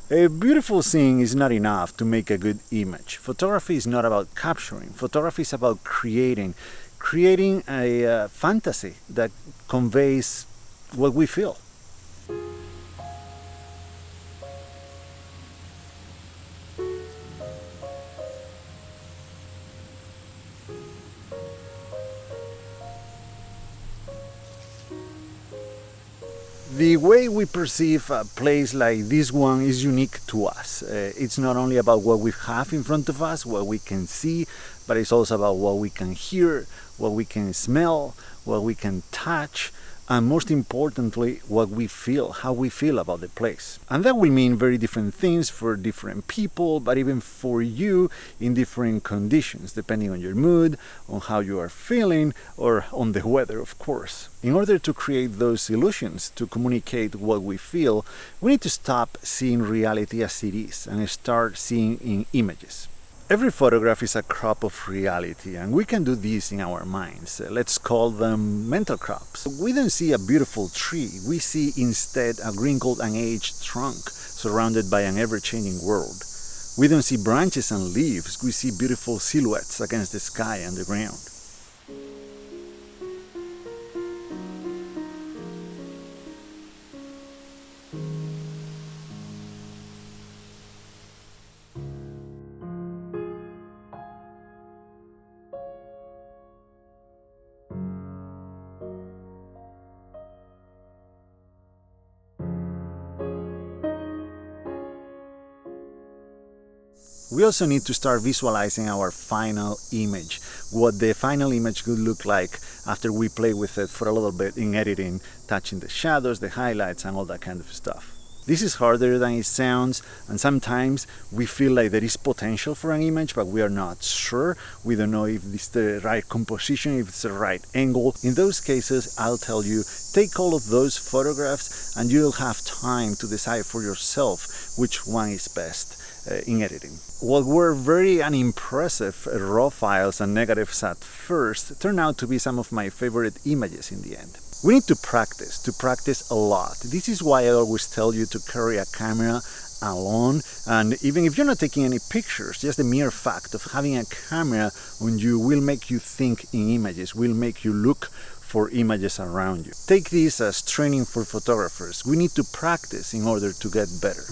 A beautiful scene is not enough to make a good image. Photography is not about capturing. Photography is about creating a fantasy that conveys what we feel. The way we perceive a place like this one is unique to us. It's not only about what we have in front of us, what we can see, but it's also about what we can hear, what we can smell, what we can touch, and most importantly, what we feel, how we feel about the place. And that will mean very different things for different people, but even for you in different conditions, depending on your mood, on how you are feeling, or on the weather, of course. In order to create those illusions, to communicate what we feel, we need to stop seeing reality as it is and start seeing in images. Every photograph is a crop of reality, and we can do this in our minds. Let's call them mental crops. We don't see a beautiful tree, we see instead a wrinkled and aged trunk surrounded by an ever-changing world. We don't see branches and leaves, we see beautiful silhouettes against the sky and the ground. We also need to start visualizing our final image, what the final image could look like after we play with it for a little bit in editing, touching the shadows, the highlights, and all that kind of stuff. This is harder than it sounds, and sometimes we feel like there is potential for an image, but we are not sure. We don't know if it's the right composition, if it's the right angle. In those cases, I'll tell you, take all of those photographs and you'll have time to decide for yourself which one is best in editing. What were very unimpressive raw files and negatives at first turned out to be some of my favorite images in the end. We need to practice a lot. This is why I always tell you to carry a camera alone, and even if you're not taking any pictures, just the mere fact of having a camera on you will make you think in images, will make you look for images around you. Take this as training for photographers. We need to practice in order to get better.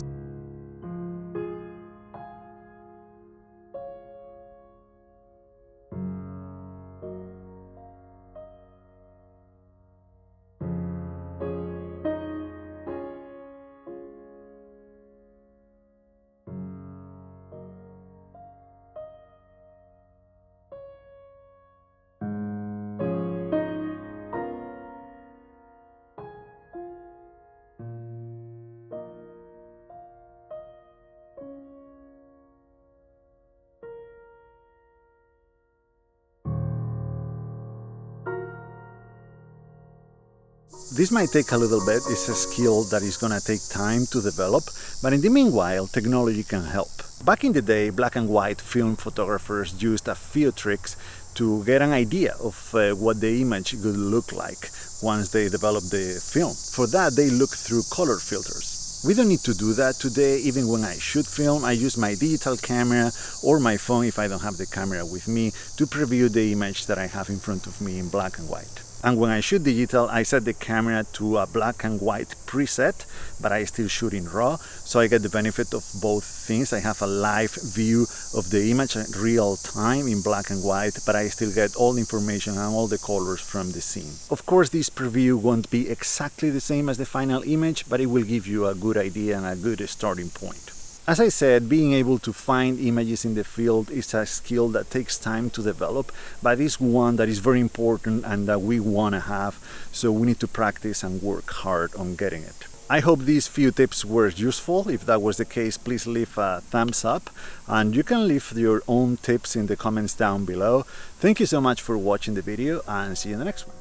This might take a little bit, it's a skill that is gonna take time to develop, but in the meanwhile, technology can help. Back in the day, black and white film photographers used a few tricks to get an idea of what the image could look like once they developed the film. For that, they looked through color filters. We don't need to do that today. Even when I shoot film, I use my digital camera or my phone if I don't have the camera with me to preview the image that I have in front of me in black and white. And when I shoot digital, I set the camera to a black and white preset, but I still shoot in RAW, so I get the benefit of both things. I have a live view of the image in real time in black and white, but I still get all the information and all the colors from the scene. Of course, this preview won't be exactly the same as the final image, but it will give you a good idea and a good starting point. As I said, being able to find images in the field is a skill that takes time to develop, but it's one that is very important and that we want to have, so we need to practice and work hard on getting it. I hope these few tips were useful. If that was the case, please leave a thumbs up, and you can leave your own tips in the comments down below. Thank you so much for watching the video, and see you in the next one.